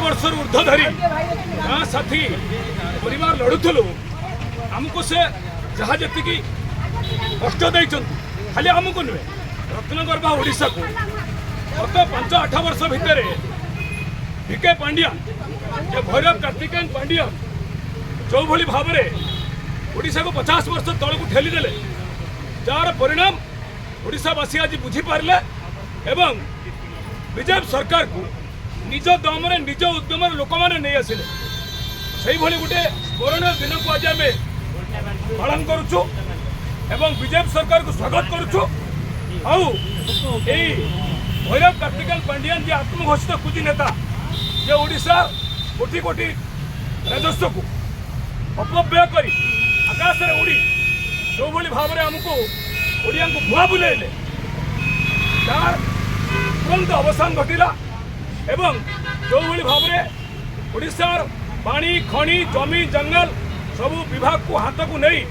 वर्ष ऊर्ध धरी गाँ साथी परिवार लड़ुलु आमको से जहाँ जी कष्ट देते खाली आमको नुहे रत्नगर्भा ओडिशा को गत 5-8 वर्ष भितर भिके पांडियान जे भैरव कार्तिकेयन पांडियान जो भली भाव में ओडिशा को 50 वर्ष तल को ठेलीदे जार परिणाम ओडिशावासी आज बुझीपारे एवं बीजेपी सरकार को निज दम निज उद्यम लोक मैंने नहीं आसिले से गोटे स्मरणीय दिन को आज आम पालन करुचु एवं बीजेपी सरकार को स्वागत करुचु आउ भैरव कार्तिकेयन पांडियान जी आत्मघोषित कुजी नेता जे ओडिशा कोटी कोटी राजस्व को अपव्यय कर आकाश में उड़ी जो भाव में आमको ओडिया को भुआ बुलेले तार तुरंत अवसान घटिला एवं जो भाव में ओडिशार पानी खनि जमी जंगल सबू विभाग को हाथ को नहीं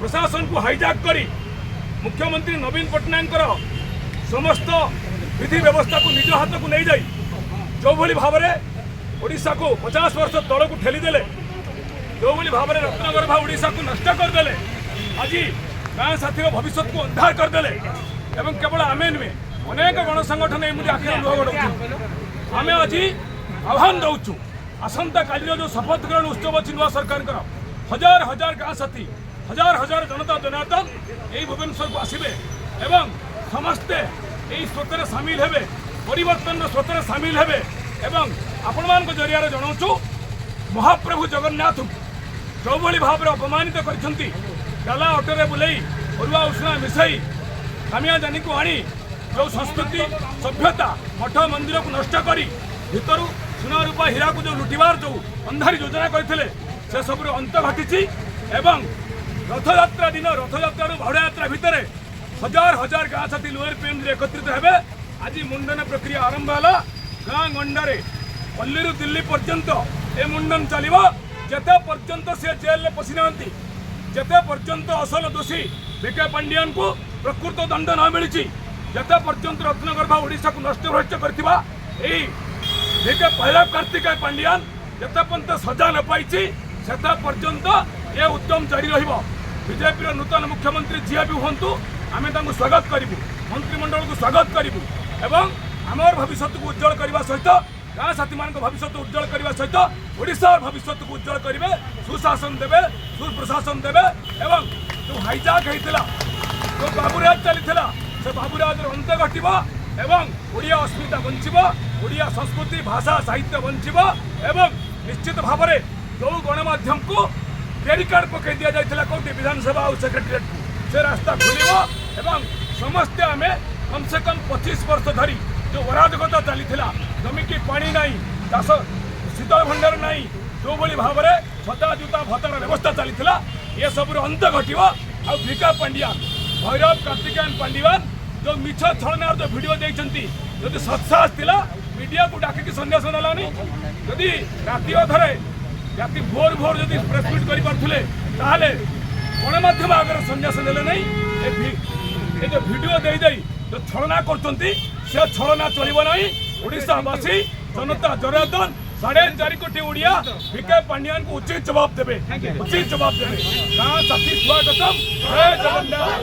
प्रशासन को हाईजैक करी मुख्यमंत्री नवीन पट्टनायक समस्त विधि व्यवस्था को निज हाथ को नहीं जाई जो भाव में ओडिशा को 50 वर्ष तल को ठेलीदे जो भाव में रत्नगर्भा ओडिशा को नष्ट करदे आज गाँ साथी भविष्य को अंधार करदे एवं केवल आमे नुहे अनेक गण संगठन एमती आखिर लुह गड़ाऊँ आम आज आह्वान दौचु आसंता काली जो शपथ ग्रहण उत्सव अच्छी नुआ सरकार हजार हजार गाँ साथी हजार हजार जनता जनार्दन यही भुवनेश्वर को आसबे एवं समस्ते यही स्रोत सामिल हेबे परिवर्तन स्रोत सामिल हेबे एवं आपण मान जरिया जनाऊँ महाप्रभु जगन्नाथ जो भाव में अपमानित करछंती डाला ऑटोरे बुलाई अरुआ उष्णा मिसाई कामिया जानी को आनी जो संस्कृति सभ्यता मठ मंदिर को नष्ट करी भितर सुना रूपा हीरा को जो लुटिबार जो अंधारी योजना करते से सब अंत घटी एवं रथयात्रा दिन रथयात्रा बाहुड़ा यात्रा भितर हजार हजार गाँ साथी लोअर पीएम एकत्रित हेबे आज मुंडन प्रक्रिया आरंभ है गाँ गंडारे पल्ली दिल्ली पर्यंत ए मुंडन चलो जेते पर्यंत से जेल में पशि ना जेते पर्यंत असल दोषी भिके पांडियान को प्रकृत दंड न मिली जेते पर्यंत रत्नगर्भा ओडिशा को नष्ट भ्रष्ट करथिबा भिके भैरव कार्तिकेय पांडियान जेते पर्यंत सजा न पाई सेता पर्यंत ये उद्यम जारी रहिबो बीजेपी नूतन मुख्यमंत्री जी भी हूँ आम स्वागत करूँ मंत्रिमंडल को स्वागत करूँ एवं आमर भविष्य को उज्जवल करने सहित गाँ साथी मान भविष्य उज्जवल करने सहित ओडिशा भविष्य को उज्जवल करेंगे सुशासन देवे सुप्रशासन देवे एवं जो हाईजैक होता जो बाबूराज चली से बाबूराज अंत घटव एवं ओडिया अस्मिता बंचब ओडिया संस्कृति भाषा साहित्य बंचब एवं निश्चित भाव में जो गणमाध्यम को बैरिकेड पकई दि जाता कौटी विधानसभा और सेक्रेटेरिएट को से रास्ता खोल एवं समस्ते आम कम से कम 25 वर्ष धरी जो अराजकता चली जमी की पानी नहीं चाष शीतल भंडार नहीं जो भाव में छता जूता भत्तार व्यवस्था चली ये सब अंत घटव आ भिका पांडियान भैरव कार्तिकेयन पांडियान जो मिछ छलनार जो भिड देखते जदि सत्साहस थिला मीडिया को डाकिकी सन्यास नालानी जदि राति अधरे राति भोर भोर जदि प्रेसमिट करें गणमाध्यम आगे सन्यास नेले नहीं ये जो भिडियो दे जो छलना कर छलना चलो ना ओडिशावासी जनता जनार्दन 4.5 कोटी ओडिया भिके पांडियान को उचित जवाब देवे गाँ साथी स्वागतम जय जगन्नाथ।